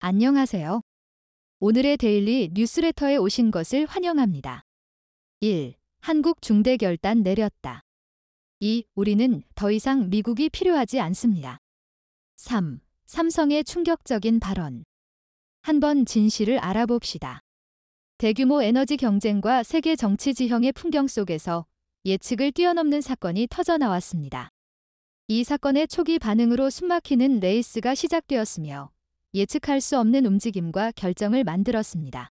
안녕하세요. 오늘의 데일리 뉴스레터에 오신 것을 환영합니다. 1. 한국 중대 결단 내렸다. 2. 우리는 더 이상 미국이 필요하지 않습니다. 3. 삼성의 충격적인 발언. 한번 진실을 알아봅시다. 대규모 에너지 경쟁과 세계 정치 지형의 풍경 속에서 예측을 뛰어넘는 사건이 터져 나왔습니다. 이 사건의 초기 반응으로 숨막히는 레이스가 시작되었으며 예측할 수 없는 움직임과 결정을 만들었습니다.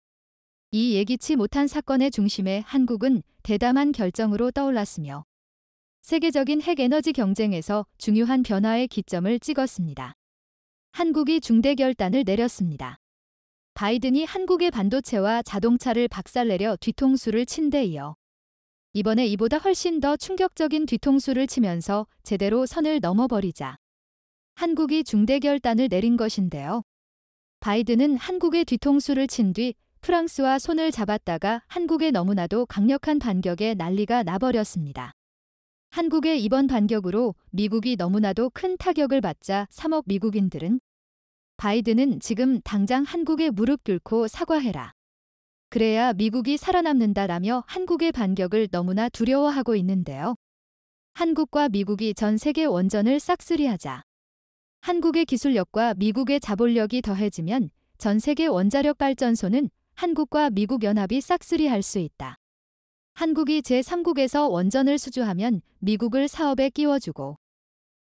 이 예기치 못한 사건의 중심에 한국은 대담한 결정으로 떠올랐으며 세계적인 핵에너지 경쟁에서 중요한 변화의 기점을 찍었습니다. 한국이 중대 결단을 내렸습니다. 바이든이 한국의 반도체와 자동차를 박살내려 뒤통수를 친 데 이어 이번에 이보다 훨씬 더 충격적인 뒤통수를 치면서 제대로 선을 넘어버리자 한국이 중대 결단을 내린 것인데요. 바이든은 한국의 뒤통수를 친 뒤 프랑스와 손을 잡았다가 한국의 너무나도 강력한 반격에 난리가 나버렸습니다. 한국의 이번 반격으로 미국이 너무나도 큰 타격을 받자 3억 미국인들은 바이든은 지금 당장 한국에 무릎 꿇고 사과해라. 그래야 미국이 살아남는다라며 한국의 반격을 너무나 두려워하고 있는데요. 한국과 미국이 전 세계 원전을 싹쓸이하자. 한국의 기술력과 미국의 자본력이 더해지면 전 세계 원자력 발전소는 한국과 미국 연합이 싹쓸이할 수 있다. 한국이 제3국에서 원전을 수주하면 미국을 사업에 끼워주고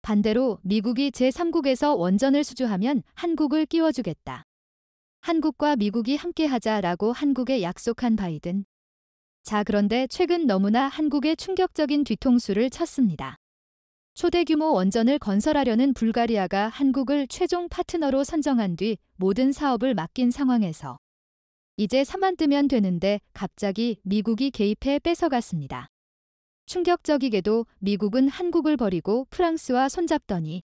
반대로 미국이 제3국에서 원전을 수주하면 한국을 끼워주겠다. 한국과 미국이 함께하자라고 한국에 약속한 바이든. 자, 그런데 최근 너무나 한국에 충격적인 뒤통수를 쳤습니다. 초대규모 원전을 건설하려는 불가리아가 한국을 최종 파트너로 선정한 뒤 모든 사업을 맡긴 상황에서 이제 3만 뜨면 되는데 갑자기 미국이 개입해 뺏어갔습니다. 충격적이게도 미국은 한국을 버리고 프랑스와 손잡더니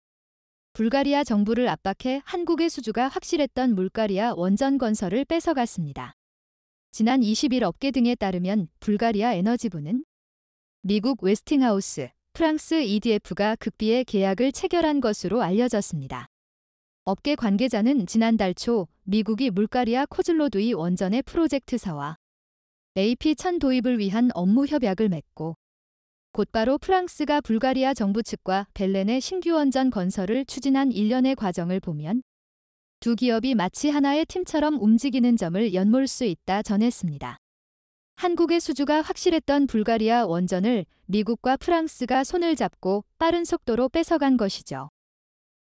불가리아 정부를 압박해 한국의 수주가 확실했던 물가리아 원전 건설을 뺏어갔습니다. 지난 20일 업계 등에 따르면 불가리아 에너지부는 미국 웨스팅하우스, 프랑스 EDF가 극비의 계약을 체결한 것으로 알려졌습니다. 업계 관계자는 지난달 초 미국이 물가리아 코즐로두이 원전의 프로젝트사와 AP1000 도입을 위한 업무 협약을 맺고 곧바로 프랑스가 불가리아 정부 측과 벨렌의 신규 원전 건설을 추진한 일련의 과정을 보면 두 기업이 마치 하나의 팀처럼 움직이는 점을 엿볼 수 있다 전했습니다. 한국의 수주가 확실했던 불가리아 원전을 미국과 프랑스가 손을 잡고 빠른 속도로 뺏어간 것이죠.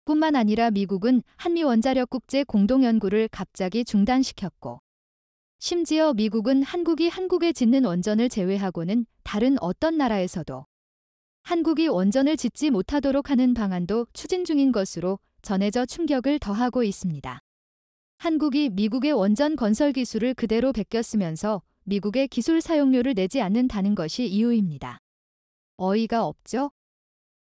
뿐만 아니라 미국은 한미원자력국제 공동연구를 갑자기 중단시켰고 심지어 미국은 한국이 한국에 짓는 원전을 제외하고는 다른 어떤 나라에서도 한국이 원전을 짓지 못하도록 하는 방안도 추진 중인 것으로 전해져 충격을 더하고 있습니다. 한국이 미국의 원전 건설 기술을 그대로 베꼈으면서 미국의 기술 사용료를 내지 않는다는 것이 이유입니다. 어이가 없죠?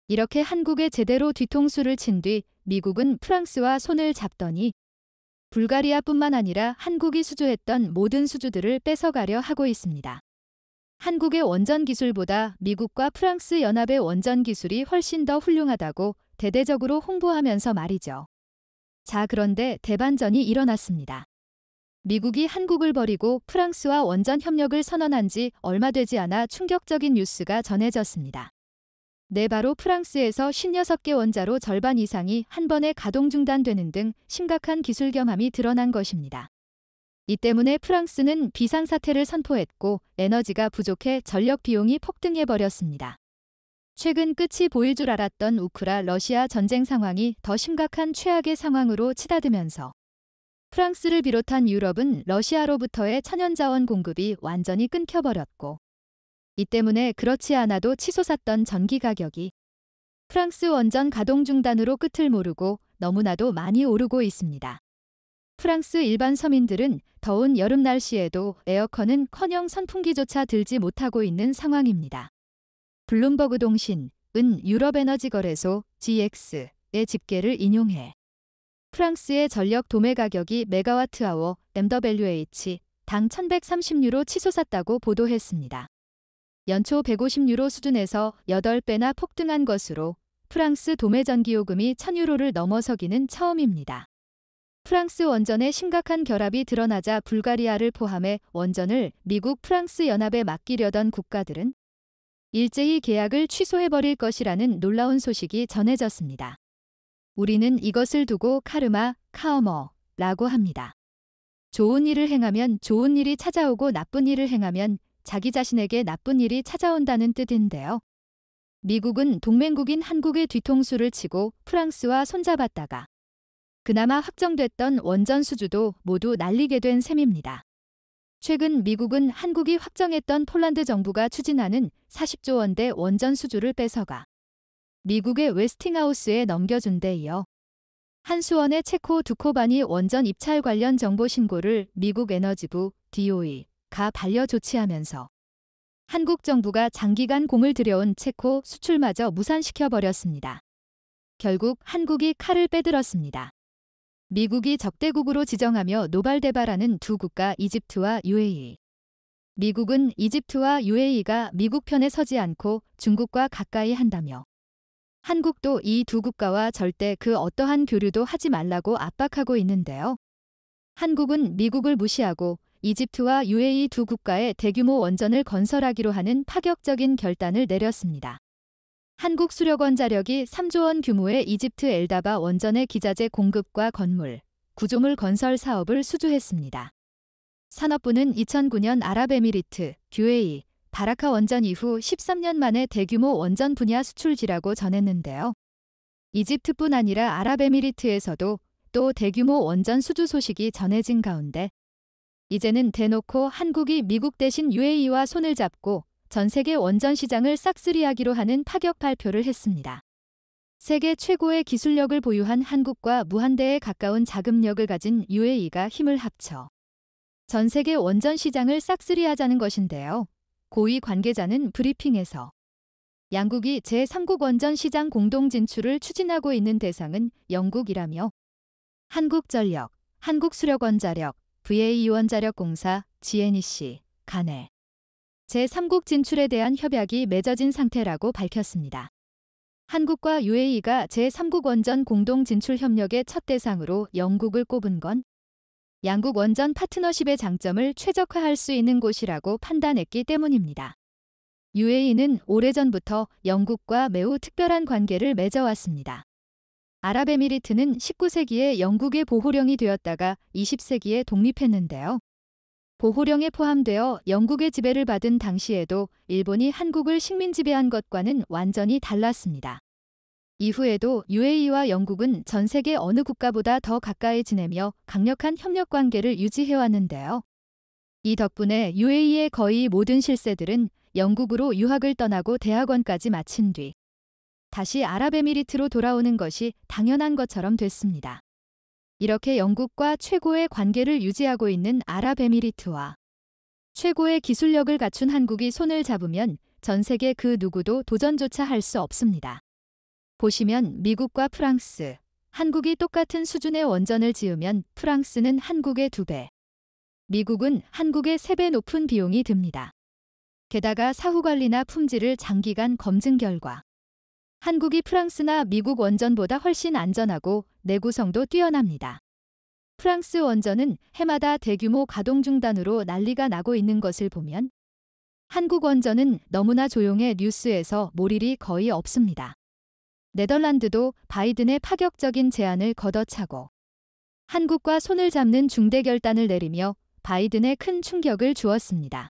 이렇게 한국에 제대로 뒤통수를 친 뒤 미국은 프랑스와 손을 잡더니 불가리아뿐만 아니라 한국이 수주했던 모든 수주들을 뺏어가려 하고 있습니다. 한국의 원전 기술보다 미국과 프랑스 연합의 원전 기술이 훨씬 더 훌륭하다고 대대적으로 홍보하면서 말이죠. 자, 그런데 대반전이 일어났습니다. 미국이 한국을 버리고 프랑스와 원전 협력을 선언한 지 얼마 되지 않아 충격적인 뉴스가 전해졌습니다. 네, 바로 프랑스에서 56개 원자로 절반 이상이 한 번에 가동 중단되는 등 심각한 기술 겸함이 드러난 것입니다. 이 때문에 프랑스는 비상사태를 선포했고 에너지가 부족해 전력 비용이 폭등해버렸습니다. 최근 끝이 보일 줄 알았던 러시아 전쟁 상황이 더 심각한 최악의 상황으로 치닫으면서 프랑스를 비롯한 유럽은 러시아로부터의 천연자원 공급이 완전히 끊겨버렸고 이 때문에 그렇지 않아도 치솟았던 전기 가격이 프랑스 원전 가동 중단으로 끝을 모르고 너무나도 많이 오르고 있습니다. 프랑스 일반 서민들은 더운 여름 날씨에도 에어컨은커녕 선풍기조차 들지 못하고 있는 상황입니다. 블룸버그 통신은 유럽에너지거래소 GX의 집계를 인용해 프랑스의 전력 도매 가격이 메가와트아워 MWH 당 1130유로 치솟았다고 보도했습니다. 연초 150유로 수준에서 8배나 폭등한 것으로 프랑스 도매 전기요금이 1000유로를 넘어서기는 처음입니다. 프랑스 원전의 심각한 결합이 드러나자 불가리아를 포함해 원전을 미국 프랑스 연합에 맡기려던 국가들은 일제히 계약을 취소해버릴 것이라는 놀라운 소식이 전해졌습니다. 우리는 이것을 두고 카르마라고 합니다. 좋은 일을 행하면 좋은 일이 찾아오고 나쁜 일을 행하면 자기 자신에게 나쁜 일이 찾아온다는 뜻인데요. 미국은 동맹국인 한국의 뒤통수를 치고 프랑스와 손잡았다가 그나마 확정됐던 원전 수주도 모두 날리게 된 셈입니다. 최근 미국은 한국이 확정했던 폴란드 정부가 추진하는 40조 원대 원전 수주를 뺏어가 미국의 웨스팅하우스에 넘겨준 데 이어 한수원의 체코 두코바니 원전 입찰 관련 정보 신고를 미국 에너지부 DOE가 반려 조치하면서 한국 정부가 장기간 공을 들여온 체코 수출마저 무산시켜버렸습니다. 결국 한국이 칼을 빼들었습니다. 미국이 적대국으로 지정하며 노발대발하는 두 국가 이집트와 UAE. 미국은 이집트와 UAE가 미국 편에 서지 않고 중국과 가까이 한다며 한국도 이 두 국가와 절대 그 어떠한 교류도 하지 말라고 압박하고 있는데요. 한국은 미국을 무시하고 이집트와 UAE 두 국가의 대규모 원전을 건설하기로 하는 파격적인 결단을 내렸습니다. 한국 수력원자력이 3조 원 규모의 이집트 엘다바 원전의 기자재 공급과 건물, 구조물 건설 사업을 수주했습니다. 산업부는 2009년 아랍에미리트, UAE, 바라카 원전 이후 13년 만에 대규모 원전 분야 수출지라고 전했는데요. 이집트뿐 아니라 아랍에미리트에서도 또 대규모 원전 수주 소식이 전해진 가운데 이제는 대놓고 한국이 미국 대신 UAE와 손을 잡고 전 세계 원전 시장을 싹쓸이하기로 하는 파격 발표를 했습니다. 세계 최고의 기술력을 보유한 한국과 무한대에 가까운 자금력을 가진 UAE가 힘을 합쳐 전 세계 원전 시장을 싹쓸이하자는 것인데요. 고위 관계자는 브리핑에서 양국이 제3국 원전 시장 공동 진출을 추진하고 있는 대상은 영국이라며 한국전력, 한국수력원자력, VA유원자력공사, GNEC 간에 제3국 진출에 대한 협약이 맺어진 상태라고 밝혔습니다. 한국과 UAE가 제3국 원전 공동 진출 협력의 첫 대상으로 영국을 꼽은 건 양국 원전 파트너십의 장점을 최적화할 수 있는 곳이라고 판단했기 때문입니다. UAE는 오래전부터 영국과 매우 특별한 관계를 맺어왔습니다. 아랍에미리트는 19세기에 영국의 보호령이 되었다가 20세기에 독립했는데요. 보호령에 포함되어 영국의 지배를 받은 당시에도 일본이 한국을 식민 지배한 것과는 완전히 달랐습니다. 이후에도 UAE와 영국은 전 세계 어느 국가보다 더 가까이 지내며 강력한 협력 관계를 유지해왔는데요. 이 덕분에 UAE의 거의 모든 실세들은 영국으로 유학을 떠나고 대학원까지 마친 뒤 다시 아랍에미리트로 돌아오는 것이 당연한 것처럼 됐습니다. 이렇게 영국과 최고의 관계를 유지하고 있는 아랍에미리트와 최고의 기술력을 갖춘 한국이 손을 잡으면 전 세계 그 누구도 도전조차 할 수 없습니다. 보시면 미국과 프랑스, 한국이 똑같은 수준의 원전을 지으면 프랑스는 한국의 2배, 미국은 한국의 3배 높은 비용이 듭니다. 게다가 사후관리나 품질을 장기간 검증 결과 한국이 프랑스나 미국 원전보다 훨씬 안전하고 내구성도 뛰어납니다. 프랑스 원전은 해마다 대규모 가동 중단으로 난리가 나고 있는 것을 보면 한국 원전은 너무나 조용해 뉴스에서 볼 일이 거의 없습니다. 네덜란드도 바이든의 파격적인 제안을 걷어차고 한국과 손을 잡는 중대 결단을 내리며 바이든에 큰 충격을 주었습니다.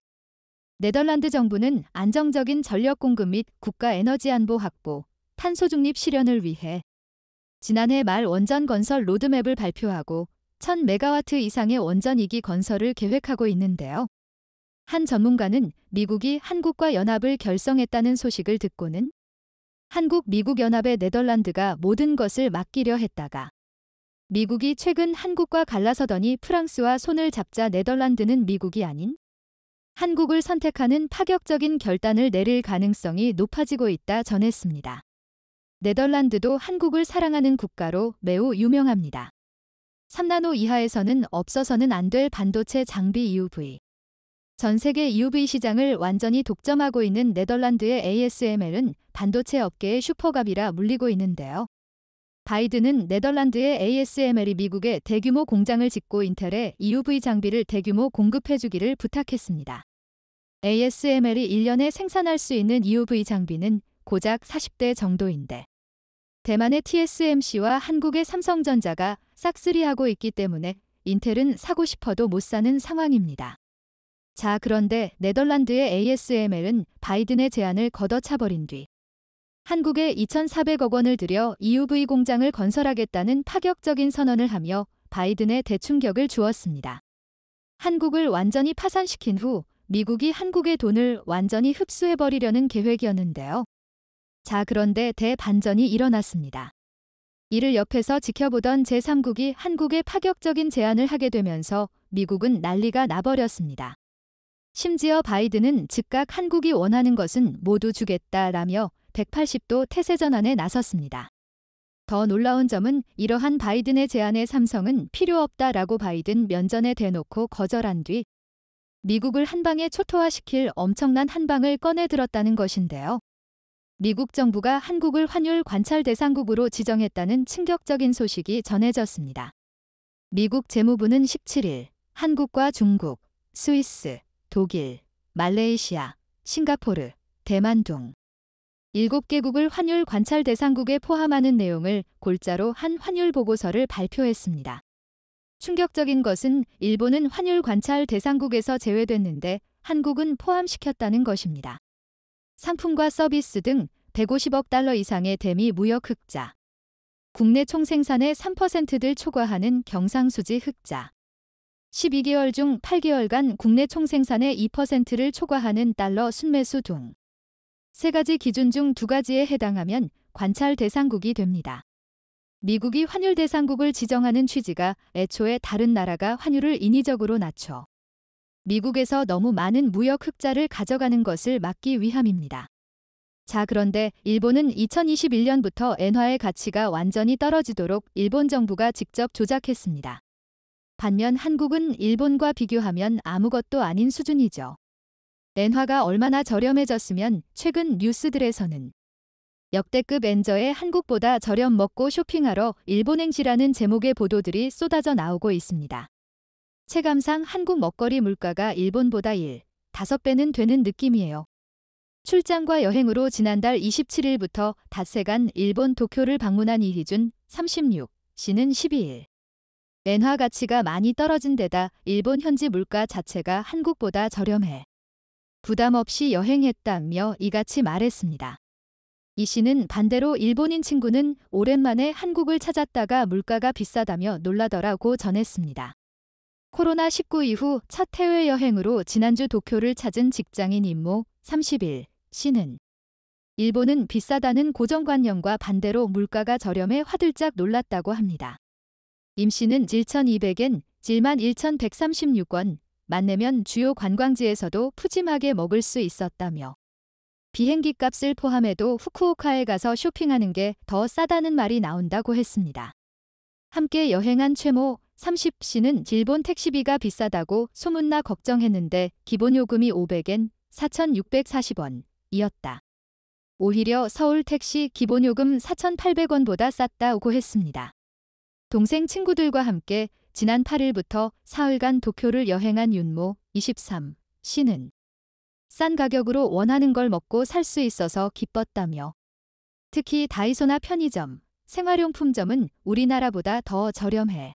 네덜란드 정부는 안정적인 전력 공급 및 국가 에너지 안보 확보, 탄소 중립 실현을 위해 지난해 말 원전 건설 로드맵을 발표하고 1000메가와트 이상의 원전 2기 건설을 계획하고 있는데요. 한 전문가는 미국이 한국과 연합을 결성했다는 소식을 듣고는 한국-미국 연합의 네덜란드가 모든 것을 맡기려 했다가 미국이 최근 한국과 갈라서더니 프랑스와 손을 잡자 네덜란드는 미국이 아닌 한국을 선택하는 파격적인 결단을 내릴 가능성이 높아지고 있다 전했습니다. 네덜란드도 한국을 사랑하는 국가로 매우 유명합니다. 3나노 이하에서는 없어서는 안 될 반도체 장비 EUV. 전 세계 EUV 시장을 완전히 독점하고 있는 네덜란드의 ASML은 반도체 업계의 슈퍼갑이라 물리고 있는데요. 바이든은 네덜란드의 ASML이 미국에 대규모 공장을 짓고 인텔에 EUV 장비를 대규모 공급해주기를 부탁했습니다. ASML이 1년에 생산할 수 있는 EUV 장비는 고작 40대 정도인데 대만의 TSMC와 한국의 삼성전자가 싹쓸이하고 있기 때문에 인텔은 사고 싶어도 못 사는 상황입니다. 자, 그런데 네덜란드의 ASML은 바이든의 제안을 걷어차버린 뒤 한국에 2,400억 원을 들여 EUV 공장을 건설하겠다는 파격적인 선언을 하며 바이든의 대충격을 주었습니다. 한국을 완전히 파산시킨 후 미국이 한국의 돈을 완전히 흡수해버리려는 계획이었는데요. 자, 그런데 대반전이 일어났습니다. 이를 옆에서 지켜보던 제3국이 한국에 파격적인 제안을 하게 되면서 미국은 난리가 나버렸습니다. 심지어 바이든은 즉각 한국이 원하는 것은 모두 주겠다라며 180도 태세 전환에 나섰습니다. 더 놀라운 점은 이러한 바이든의 제안에 삼성은 필요 없다라고 바이든 면전에 대놓고 거절한 뒤 미국을 한방에 초토화시킬 엄청난 한방을 꺼내들었다는 것인데요. 미국 정부가 한국을 환율 관찰 대상국으로 지정했다는 충격적인 소식이 전해졌습니다. 미국 재무부는 17일 한국과 중국, 스위스, 독일, 말레이시아, 싱가포르, 대만 등 7개국을 환율 관찰 대상국에 포함하는 내용을 골자로 한 환율 보고서를 발표했습니다. 충격적인 것은 일본은 환율 관찰 대상국에서 제외됐는데 한국은 포함시켰다는 것입니다. 상품과 서비스 등 150억 달러 이상의 대미 무역 흑자, 국내 총생산의 3%를 초과하는 경상수지 흑자, 12개월 중 8개월간 국내 총생산의 2%를 초과하는 달러 순매수 등 3가지 기준 중 2가지에 해당하면 관찰 대상국이 됩니다. 미국이 환율 대상국을 지정하는 취지가 애초에 다른 나라가 환율을 인위적으로 낮춰 미국에서 너무 많은 무역 흑자를 가져가는 것을 막기 위함입니다. 자, 그런데 일본은 2021년부터 엔화의 가치가 완전히 떨어지도록 일본 정부가 직접 조작했습니다. 반면 한국은 일본과 비교하면 아무것도 아닌 수준이죠. 엔화가 얼마나 저렴해졌으면 최근 뉴스들에서는 역대급 엔저에 한국보다 저렴 먹고 쇼핑하러 일본행지라는 제목의 보도들이 쏟아져 나오고 있습니다. 체감상 한국 먹거리 물가가 일본보다 5배는 되는 느낌이에요. 출장과 여행으로 지난달 27일부터 닷새간 일본 도쿄를 방문한 이희준 36씨는 12일 엔화 가치가 많이 떨어진 데다 일본 현지 물가 자체가 한국보다 저렴해 부담 없이 여행했다며 이같이 말했습니다. 이 씨는 반대로 일본인 친구는 오랜만에 한국을 찾았다가 물가가 비싸다며 놀라더라고 전했습니다. 코로나19 이후 첫 해외여행으로 지난주 도쿄를 찾은 직장인 임모 31씨는 일본은 비싸다는 고정관념과 반대로 물가가 저렴해 화들짝 놀랐다고 합니다. 임 씨는 1,200엔, 71,136원, 만내면 주요 관광지에서도 푸짐하게 먹을 수 있었다며 비행기 값을 포함해도 후쿠오카에 가서 쇼핑하는 게 더 싸다는 말이 나온다고 했습니다. 함께 여행한 최모 30씨는 일본 택시비가 비싸다고 소문나 걱정했는데 기본 요금이 500엔, 4,640원이었다. 오히려 서울 택시 기본 요금 4,800원보다 쌌다고 했습니다. 동생 친구들과 함께 지난 8일부터 사흘간 도쿄를 여행한 윤모 23씨는 싼 가격으로 원하는 걸 먹고 살 수 있어서 기뻤다며 특히 다이소나 편의점, 생활용품점은 우리나라보다 더 저렴해.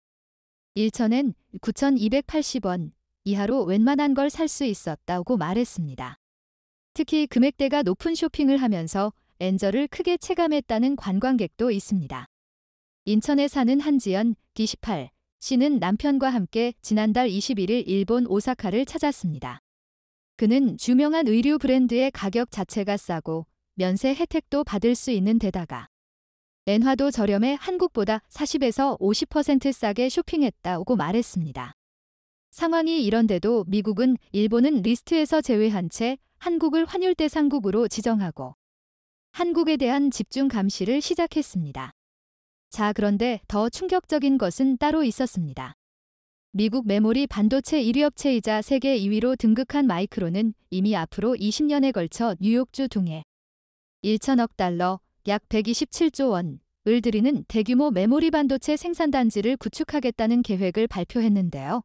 1,000엔 9,280원 이하로 웬만한 걸 살 수 있었다고 말했습니다. 특히 금액대가 높은 쇼핑을 하면서 엔저를 크게 체감했다는 관광객도 있습니다. 인천에 사는 한지연 28씨는 남편과 함께 지난달 21일 일본 오사카를 찾았습니다. 그는 주명한 의류 브랜드의 가격 자체가 싸고 면세 혜택도 받을 수 있는 데다가 엔화도 저렴해 한국보다 40에서 50% 싸게 쇼핑했다고 말했습니다. 상황이 이런데도 미국은 일본은 리스트에서 제외한 채 한국을 환율 대상국으로 지정하고 한국에 대한 집중 감시를 시작했습니다. 자, 그런데 더 충격적인 것은 따로 있었습니다. 미국 메모리 반도체 1위 업체이자 세계 2위로 등극한 마이크론은 이미 앞으로 20년에 걸쳐 뉴욕주 등에 1,000억 달러, 약 127조 원을 을 들이는 대규모 메모리 반도체 생산단지를 구축하겠다는 계획을 발표했는데요.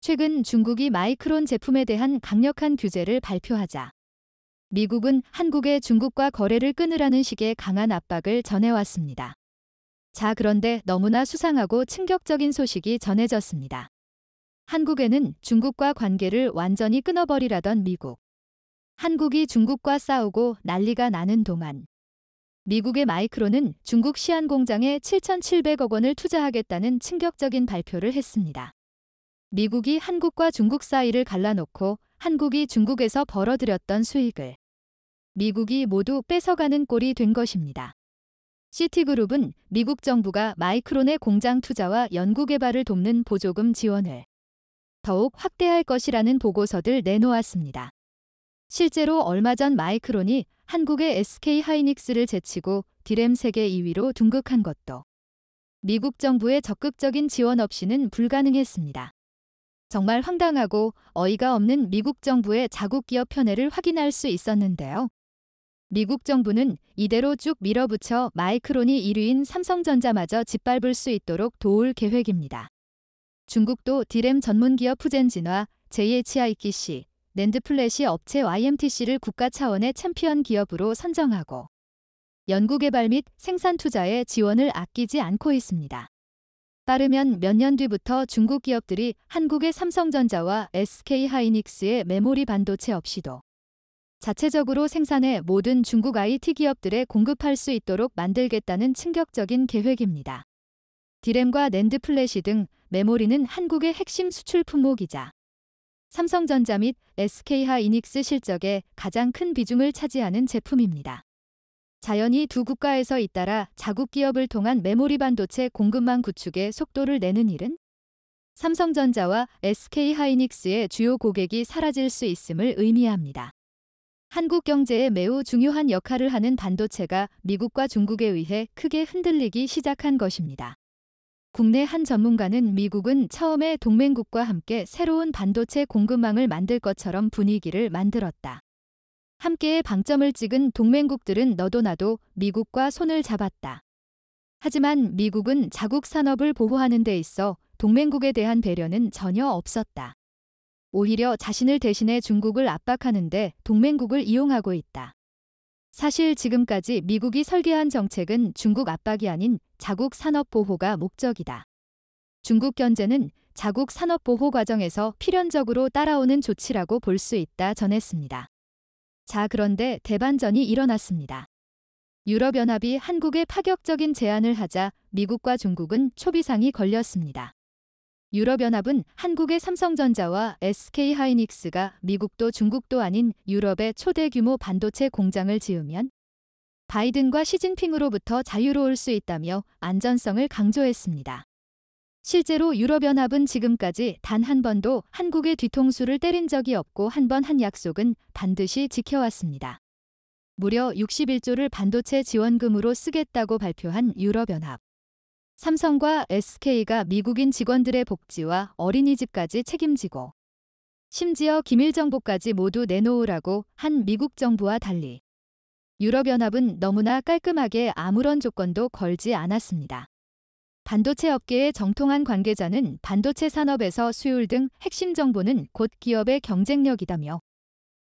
최근 중국이 마이크론 제품에 대한 강력한 규제를 발표하자 미국은 한국의 중국과 거래를 끊으라는 식의 강한 압박을 전해왔습니다. 자, 그런데 너무나 수상하고 충격적인 소식이 전해졌습니다. 한국에는 중국과 관계를 완전히 끊어버리라던 미국. 한국이 중국과 싸우고 난리가 나는 동안 미국의 마이크론은 중국 시안 공장에 7,700억 원을 투자하겠다는 충격적인 발표를 했습니다. 미국이 한국과 중국 사이를 갈라놓고 한국이 중국에서 벌어들였던 수익을 미국이 모두 뺏어가는 꼴이 된 것입니다. 시티그룹은 미국 정부가 마이크론의 공장 투자와 연구개발을 돕는 보조금 지원을 더욱 확대할 것이라는 보고서를 내놓았습니다. 실제로 얼마 전 마이크론이 한국의 SK 하이닉스를 제치고 디램 세계 2위로 등극한 것도 미국 정부의 적극적인 지원 없이는 불가능했습니다. 정말 황당하고 어이가 없는 미국 정부의 자국 기업 편애를 확인할 수 있었는데요. 미국 정부는 이대로 쭉 밀어붙여 마이크론이 1위인 삼성전자마저 짓밟을 수 있도록 도울 계획입니다. 중국도 디램 전문 기업 푸젠진화, JHIKC, 낸드 플래시 업체 YMTC를 국가 차원의 챔피언 기업으로 선정하고 연구개발 및 생산 투자에 지원을 아끼지 않고 있습니다. 빠르면 몇 년 뒤부터 중국 기업들이 한국의 삼성전자와 SK 하이닉스의 메모리 반도체 없이도 자체적으로 생산해 모든 중국 IT 기업들에 공급할 수 있도록 만들겠다는 충격적인 계획입니다. 디램과 낸드 플래시 등 메모리는 한국의 핵심 수출 품목이자 삼성전자 및 SK 하이닉스 실적의 가장 큰 비중을 차지하는 제품입니다. 자연히 두 국가에서 잇따라 자국 기업을 통한 메모리 반도체 공급망 구축에 속도를 내는 일은 삼성전자와 SK 하이닉스의 주요 고객이 사라질 수 있음을 의미합니다. 한국 경제에 매우 중요한 역할을 하는 반도체가 미국과 중국에 의해 크게 흔들리기 시작한 것입니다. 국내 한 전문가는 미국은 처음에 동맹국과 함께 새로운 반도체 공급망을 만들 것처럼 분위기를 만들었다. 함께의 방점을 찍은 동맹국들은 너도 나도 미국과 손을 잡았다. 하지만 미국은 자국 산업을 보호하는 데 있어 동맹국에 대한 배려는 전혀 없었다. 오히려 자신을 대신해 중국을 압박하는데 동맹국을 이용하고 있다. 사실 지금까지 미국이 설계한 정책은 중국 압박이 아닌 자국 산업 보호가 목적이다. 중국 견제는 자국 산업 보호 과정에서 필연적으로 따라오는 조치라고 볼 수 있다 전했습니다. 자, 그런데 대반전이 일어났습니다. 유럽연합이 한국에 파격적인 제안을 하자 미국과 중국은 초비상이 걸렸습니다. 유럽연합은 한국의 삼성전자와 SK 하이닉스가 미국도 중국도 아닌 유럽의 초대 규모 반도체 공장을 지으면 바이든과 시진핑으로부터 자유로울 수 있다며 안전성을 강조했습니다. 실제로 유럽연합은 지금까지 단 한 번도 한국의 뒤통수를 때린 적이 없고 한 번 한 약속은 반드시 지켜왔습니다. 무려 61조를 반도체 지원금으로 쓰겠다고 발표한 유럽연합. 삼성과 SK가 미국인 직원들의 복지와 어린이집까지 책임지고 심지어 기밀 정보까지 모두 내놓으라고 한 미국 정부와 달리 유럽연합은 너무나 깔끔하게 아무런 조건도 걸지 않았습니다. 반도체 업계의 정통한 관계자는 반도체 산업에서 수율 등 핵심 정보는 곧 기업의 경쟁력이다며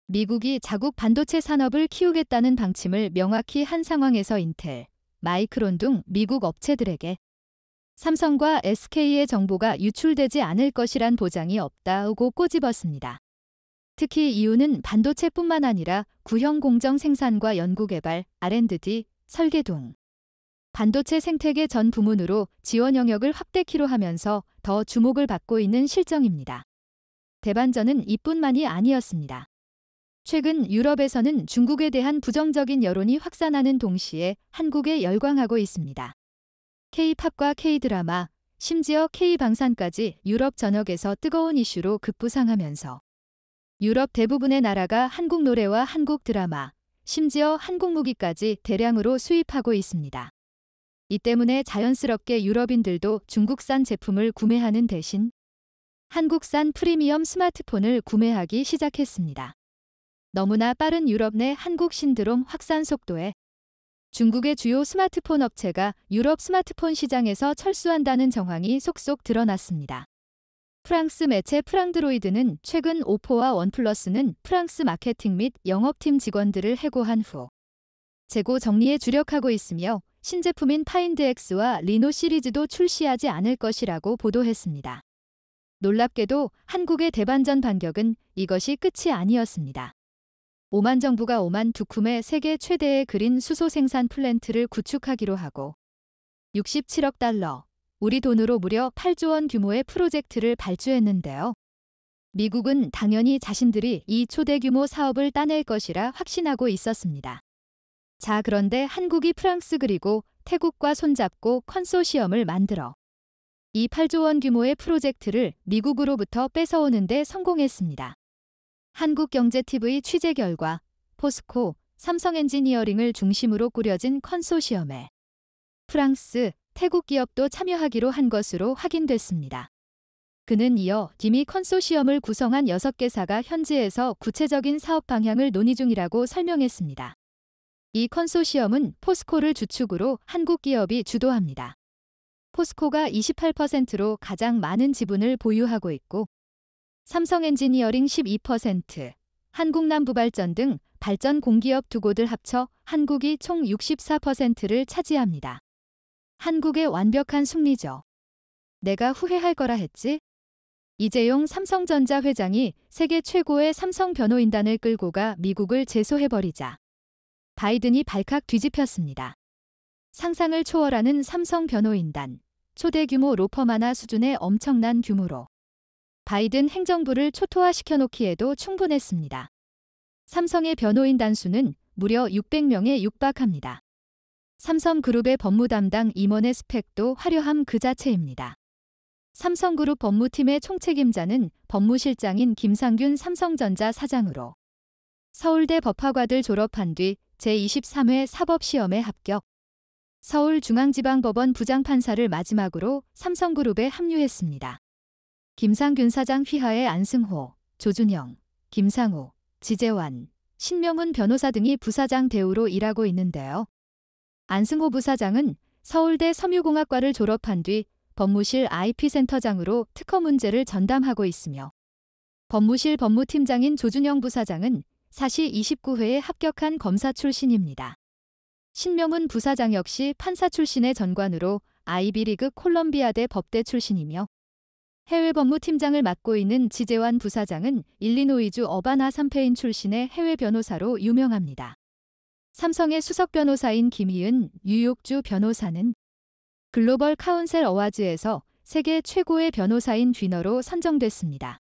미국이 자국 반도체 산업을 키우겠다는 방침을 명확히 한 상황에서 인텔, 마이크론 등 미국 업체들에게 삼성과 SK의 정보가 유출되지 않을 것이란 보장이 없다고 꼬집었습니다. 특히 이유는 반도체뿐만 아니라 구형 공정 생산과 연구개발, R&D, 설계 등 반도체 생태계 전 부문으로 지원 영역을 확대키로 하면서 더 주목을 받고 있는 실정입니다. 대반전은 이뿐만이 아니었습니다. 최근 유럽에서는 중국에 대한 부정적인 여론이 확산하는 동시에 한국에 열광하고 있습니다. K-팝과 K-드라마, 심지어 K-방산까지 유럽 전역에서 뜨거운 이슈로 급부상하면서 유럽 대부분의 나라가 한국 노래와 한국 드라마, 심지어 한국 무기까지 대량으로 수입하고 있습니다. 이 때문에 자연스럽게 유럽인들도 중국산 제품을 구매하는 대신 한국산 프리미엄 스마트폰을 구매하기 시작했습니다. 너무나 빠른 유럽 내 한국 신드롬 확산 속도에 중국의 주요 스마트폰 업체가 유럽 스마트폰 시장에서 철수한다는 정황이 속속 드러났습니다. 프랑스 매체 프랑드로이드는 최근 오포와 원플러스는 프랑스 마케팅 및 영업팀 직원들을 해고한 후 재고 정리에 주력하고 있으며 신제품인 파인드 X와 리노 시리즈도 출시하지 않을 것이라고 보도했습니다. 놀랍게도 한국의 대반전 반격은 이것이 끝이 아니었습니다. 오만 정부가 오만 두쿰의 세계 최대의 그린 수소 생산 플랜트를 구축하기로 하고 67억 달러, 우리 돈으로 무려 8조 원 규모의 프로젝트를 발주했는데요. 미국은 당연히 자신들이 이 초대 규모 사업을 따낼 것이라 확신하고 있었습니다. 자, 그런데 한국이 프랑스 그리고 태국과 손잡고 컨소시엄을 만들어 이 8조 원 규모의 프로젝트를 미국으로부터 뺏어오는 데 성공했습니다. 한국경제TV 취재 결과 포스코, 삼성엔지니어링을 중심으로 꾸려진 컨소시엄에 프랑스, 태국 기업도 참여하기로 한 것으로 확인됐습니다. 그는 이어 이미 컨소시엄을 구성한 6개사가 현지에서 구체적인 사업 방향을 논의 중이라고 설명했습니다. 이 컨소시엄은 포스코를 주축으로 한국 기업이 주도합니다. 포스코가 28%로 가장 많은 지분을 보유하고 있고 삼성엔지니어링 12%, 한국남부발전 등 발전 공기업 두 곳을 합쳐 한국이 총 64%를 차지합니다. 한국의 완벽한 승리죠. 내가 후회할 거라 했지? 이재용 삼성전자 회장이 세계 최고의 삼성 변호인단을 끌고 가 미국을 제소해버리자 바이든이 발칵 뒤집혔습니다. 상상을 초월하는 삼성 변호인단, 초대 규모 로펌 하나 수준의 엄청난 규모로 바이든 행정부를 초토화시켜 놓기에도 충분했습니다. 삼성의 변호인 단수는 무려 600명에 육박합니다. 삼성그룹의 법무 담당 임원의 스펙도 화려함 그 자체입니다. 삼성그룹 법무팀의 총책임자는 법무실장인 김상균 삼성전자 사장으로 서울대 법학과를 졸업한 뒤 제23회 사법시험에 합격. 서울중앙지방법원 부장판사를 마지막으로 삼성그룹에 합류했습니다. 김상균 사장 휘하에 안승호, 조준영, 김상우, 지재환, 신명훈 변호사 등이 부사장 대우로 일하고 있는데요. 안승호 부사장은 서울대 섬유공학과를 졸업한 뒤 법무실 IP센터장으로 특허 문제를 전담하고 있으며 법무실 법무팀장인 조준영 부사장은 사시 29회에 합격한 검사 출신입니다. 신명훈 부사장 역시 판사 출신의 전관으로 아이비리그 콜럼비아대 법대 출신이며 해외 법무팀장을 맡고 있는 지재환 부사장은 일리노이주 어바나 삼페인 출신의 해외 변호사로 유명합니다. 삼성의 수석 변호사인 김희은, 뉴욕주 변호사는 글로벌 카운셀 어와즈에서 세계 최고의 변호사인 휘너로 선정됐습니다.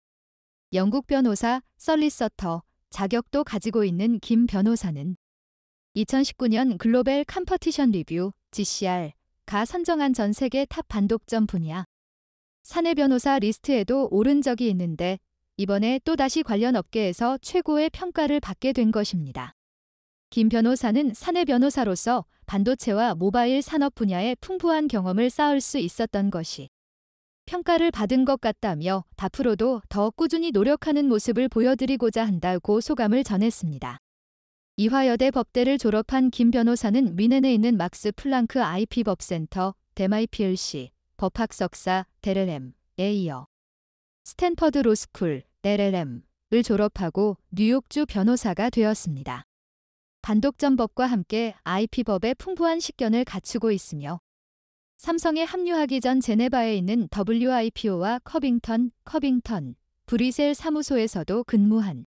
영국 변호사, 설리서터 자격도 가지고 있는 김 변호사는 2019년 글로벌 컴퍼티션 리뷰 GCR가 선정한 전 세계 탑 반독점 분야 사내 변호사 리스트에도 오른 적이 있는데 이번에 또다시 관련 업계에서 최고의 평가를 받게 된 것입니다. 김 변호사는 사내 변호사로서 반도체와 모바일 산업 분야에 풍부한 경험을 쌓을 수 있었던 것이 평가를 받은 것 같다며 앞으로도 더 꾸준히 노력하는 모습을 보여드리고자 한다고 소감을 전했습니다. 이화여대 법대를 졸업한 김 변호사는 뮌헨에 있는 막스 플랑크 IP법센터, MIPLC, 법학 석사, LLM에 이어 스탠퍼드 로스쿨, LLM을 졸업하고 뉴욕주 변호사가 되었습니다. 반독점법과 함께 IP법에 풍부한 식견을 갖추고 있으며 삼성에 합류하기 전 제네바에 있는 WIPO와 커빙턴, 브리셀 사무소에서도 근무한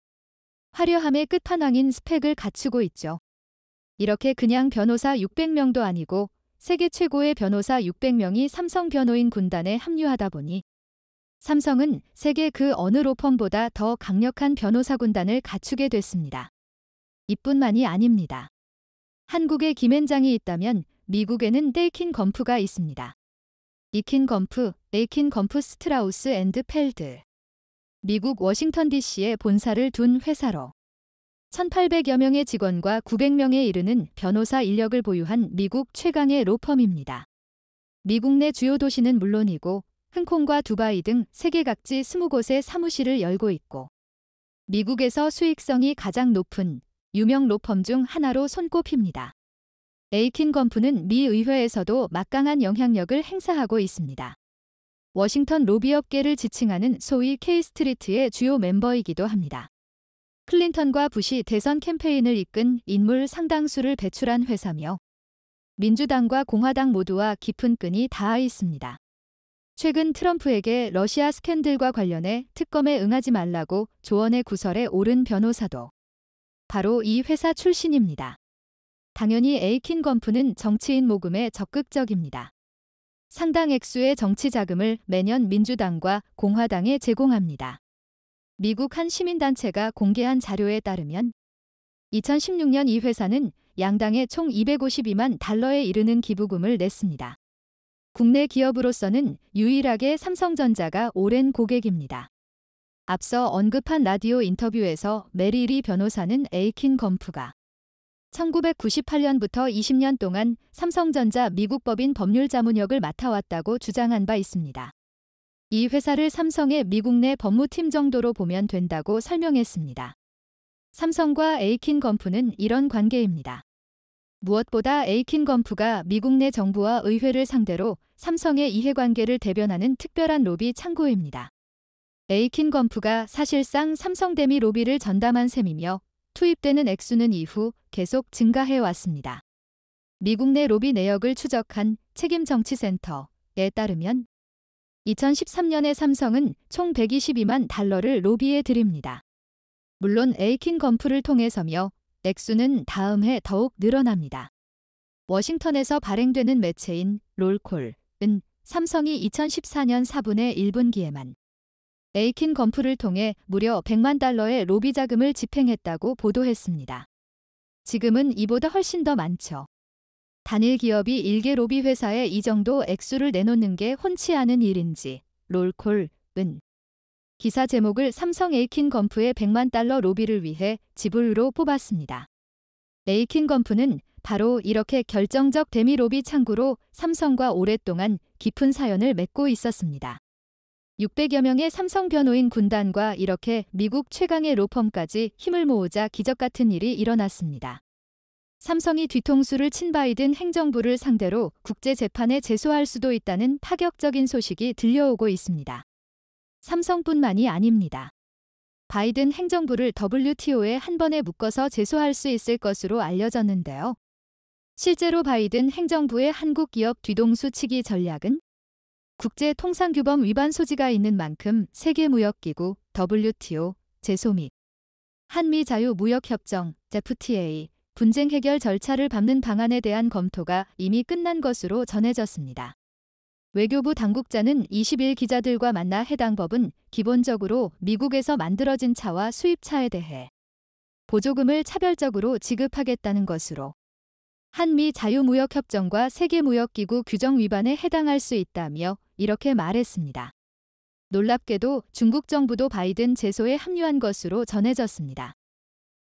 화려함의 끝판왕인 스펙을 갖추고 있죠. 이렇게 그냥 변호사 600명도 아니고 세계 최고의 변호사 600명이 삼성 변호인 군단에 합류하다 보니 삼성은 세계 그 어느 로펌보다 더 강력한 변호사 군단을 갖추게 됐습니다. 이뿐만이 아닙니다. 한국에 김앤장이 있다면 미국에는 데이킨 검프가 있습니다. 이킨 검프, 에이킨 검프 스트라우스 앤드 펠드. 미국 워싱턴 DC에 본사를 둔 회사로 1,800여 명의 직원과 900명에 이르는 변호사 인력을 보유한 미국 최강의 로펌입니다. 미국 내 주요 도시는 물론이고 홍콩과 두바이 등 세계 각지 20곳에 사무실을 열고 있고 미국에서 수익성이 가장 높은 유명 로펌 중 하나로 손꼽힙니다. 에이킨 건프는 미 의회에서도 막강한 영향력을 행사하고 있습니다. 워싱턴 로비업계를 지칭하는 소위 K스트리트의 주요 멤버이기도 합니다. 클린턴과 부시 대선 캠페인을 이끈 인물 상당수를 배출한 회사며 민주당과 공화당 모두와 깊은 끈이 닿아 있습니다. 최근 트럼프에게 러시아 스캔들과 관련해 특검에 응하지 말라고 조언의 구설에 오른 변호사도 바로 이 회사 출신입니다. 당연히 에이킨 건프는 정치인 모금에 적극적입니다. 상당 액수의 정치 자금을 매년 민주당과 공화당에 제공합니다. 미국 한 시민단체가 공개한 자료에 따르면 2016년 이 회사는 양당에 총 252만 달러에 이르는 기부금을 냈습니다. 국내 기업으로서는 유일하게 삼성전자가 오랜 고객입니다. 앞서 언급한 라디오 인터뷰에서 메리 리 변호사는 에이킨 건프가 1998년부터 20년 동안 삼성전자 미국 법인 법률자문역을 맡아왔다고 주장한 바 있습니다. 이 회사를 삼성의 미국 내 법무팀 정도로 보면 된다고 설명했습니다. 삼성과 에이킨 건프는 이런 관계입니다. 무엇보다 에이킨 건프가 미국 내 정부와 의회를 상대로 삼성의 이해관계를 대변하는 특별한 로비 창구입니다. 에이킨 건프가 사실상 삼성 대미 로비를 전담한 셈이며 투입되는 액수는 이후 계속 증가해 왔습니다. 미국 내 로비 내역을 추적한 책임정치센터에 따르면 2013년에 삼성은 총 122만 달러를 로비에 들입니다. 물론 에이킨 건프를 통해서며 액수는 다음 해 더욱 늘어납니다. 워싱턴에서 발행되는 매체인 롤콜은 삼성이 2014년 4분의 1분기에만 에이킨 건프를 통해 무려 100만 달러의 로비 자금을 집행했다고 보도했습니다. 지금은 이보다 훨씬 더 많죠. 단일 기업이 일개 로비 회사에 이 정도 액수를 내놓는 게 혼치 않은 일인지 롤콜은 기사 제목을 삼성 에이킨 건프의 100만 달러 로비를 위해 지불로 뽑았습니다. 에이킨 건프는 바로 이렇게 결정적 대미 로비 창구로 삼성과 오랫동안 깊은 사연을 맺고 있었습니다. 600여 명의 삼성 변호인 군단과 이렇게 미국 최강의 로펌까지 힘을 모으자 기적 같은 일이 일어났습니다. 삼성이 뒤통수를 친 바이든 행정부를 상대로 국제재판에 제소할 수도 있다는 파격적인 소식이 들려오고 있습니다. 삼성뿐만이 아닙니다. 바이든 행정부를 WTO에 한 번에 묶어서 제소할 수 있을 것으로 알려졌는데요. 실제로 바이든 행정부의 한국 기업 뒤통수 치기 전략은 국제통상규범 위반 소지가 있는 만큼 세계무역기구 WTO 제소 및 한미자유무역협정 FTA 분쟁 해결 절차를 밟는 방안에 대한 검토가 이미 끝난 것으로 전해졌습니다. 외교부 당국자는 20일 기자들과 만나 해당 법은 기본적으로 미국에서 만들어진 차와 수입차에 대해 보조금을 차별적으로 지급하겠다는 것으로 한미 자유무역협정과 세계무역기구 규정 위반에 해당할 수 있다며 이렇게 말했습니다. 놀랍게도 중국 정부도 바이든 제소에 합류한 것으로 전해졌습니다.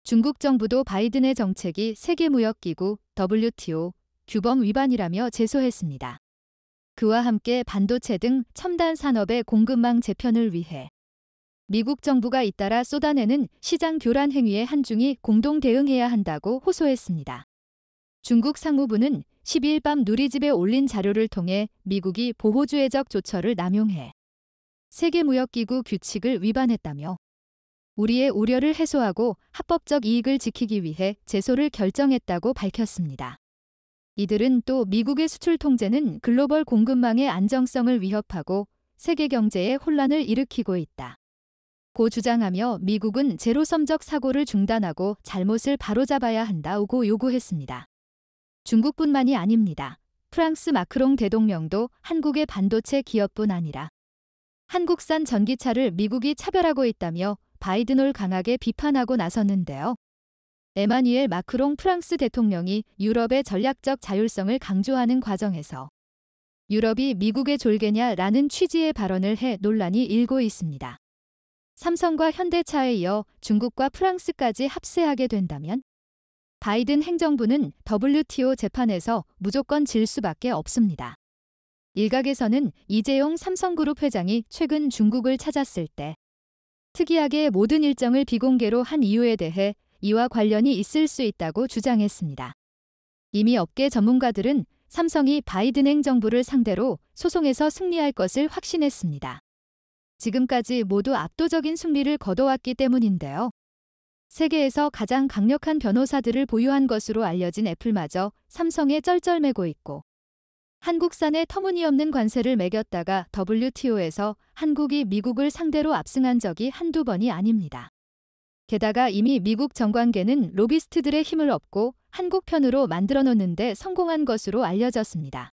중국 정부도 바이든의 정책이 세계무역기구 WTO 규범 위반이라며 제소했습니다. 그와 함께 반도체 등 첨단 산업의 공급망 재편을 위해 미국 정부가 잇따라 쏟아내는 시장 교란 행위에 한중이 공동 대응해야 한다고 호소했습니다. 중국 상무부는 12일 밤 누리집에 올린 자료를 통해 미국이 보호주의적 조처를 남용해 세계무역기구 규칙을 위반했다며 우리의 우려를 해소하고 합법적 이익을 지키기 위해 제소를 결정했다고 밝혔습니다. 이들은 또 미국의 수출 통제는 글로벌 공급망의 안정성을 위협하고 세계 경제에 혼란을 일으키고 있다. 고 주장하며 미국은 제로섬적 사고를 중단하고 잘못을 바로잡아야 한다고 요구했습니다. 중국뿐만이 아닙니다. 프랑스 마크롱 대통령도 한국의 반도체 기업뿐 아니라 한국산 전기차를 미국이 차별하고 있다며 바이든을 강하게 비판하고 나섰는데요. 에마뉘엘 마크롱 프랑스 대통령이 유럽의 전략적 자율성을 강조하는 과정에서 유럽이 미국의 졸개냐라는 취지의 발언을 해 논란이 일고 있습니다. 삼성과 현대차에 이어 중국과 프랑스까지 합세하게 된다면 바이든 행정부는 WTO 재판에서 무조건 질 수밖에 없습니다. 일각에서는 이재용 삼성그룹 회장이 최근 중국을 찾았을 때 특이하게 모든 일정을 비공개로 한 이유에 대해 이와 관련이 있을 수 있다고 주장했습니다. 이미 업계 전문가들은 삼성이 바이든 행정부를 상대로 소송에서 승리할 것을 확신했습니다. 지금까지 모두 압도적인 승리를 거둬왔기 때문인데요. 세계에서 가장 강력한 변호사들을 보유한 것으로 알려진 애플마저 삼성에 쩔쩔매고 있고, 한국산에 터무니없는 관세를 매겼다가 WTO에서 한국이 미국을 상대로 압승한 적이 한두 번이 아닙니다. 게다가 이미 미국 정관계는 로비스트들의 힘을 얻고 한국 편으로 만들어 놓는데 성공한 것으로 알려졌습니다.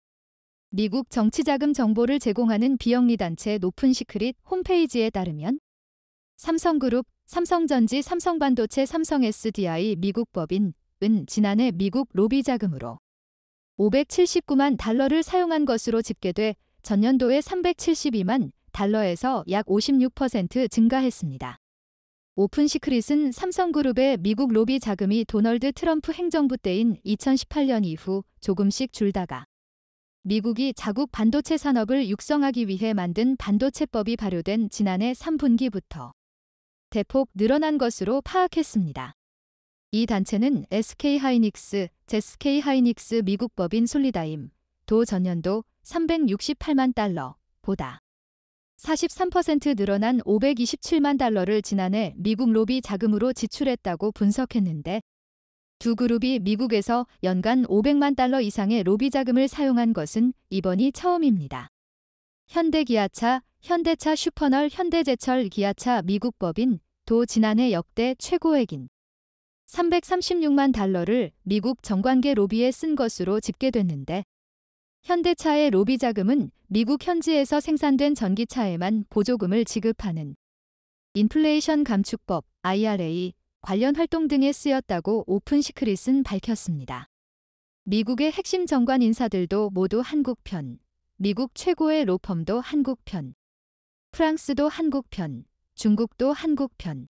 미국 정치자금 정보를 제공하는 비영리 단체 노픈시크릿 홈페이지에 따르면 삼성그룹, 삼성전지, 삼성반도체, 삼성 SDI 미국 법인은 지난해 미국 로비 자금으로 579만 달러를 사용한 것으로 집계돼 전년도에 372만 달러에서 약 56% 증가했습니다. 오픈시크릿은 삼성그룹의 미국 로비 자금이 도널드 트럼프 행정부 때인 2018년 이후 조금씩 줄다가 미국이 자국 반도체 산업을 육성하기 위해 만든 반도체법이 발효된 지난해 3분기부터 대폭 늘어난 것으로 파악했습니다. 이 단체는 SK하이닉스, SK하이닉스 미국 법인 솔리다임, 도 전년도 368만 달러보다 43% 늘어난 527만 달러를 지난해 미국 로비 자금으로 지출했다고 분석했는데, 두 그룹이 미국에서 연간 500만 달러 이상의 로비 자금을 사용한 것은 이번이 처음입니다. 현대기아차, 현대차 슈퍼널, 현대제철 기아차 미국 법인 도 지난해 역대 최고액인 336만 달러를 미국 정관계 로비에 쓴 것으로 집계됐는데, 현대차의 로비 자금은 미국 현지에서 생산된 전기차에만 보조금을 지급하는 인플레이션 감축법 IRA 관련 활동 등에 쓰였다고 오픈시크릿은 밝혔습니다. 미국의 핵심 정관 인사들도 모두 한국 편, 미국 최고의 로펌도 한국 편, 프랑스도 한국 편, 중국도 한국 편.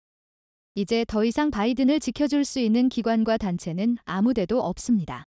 이제 더 이상 바이든을 지켜줄 수 있는 기관과 단체는 아무 데도 없습니다.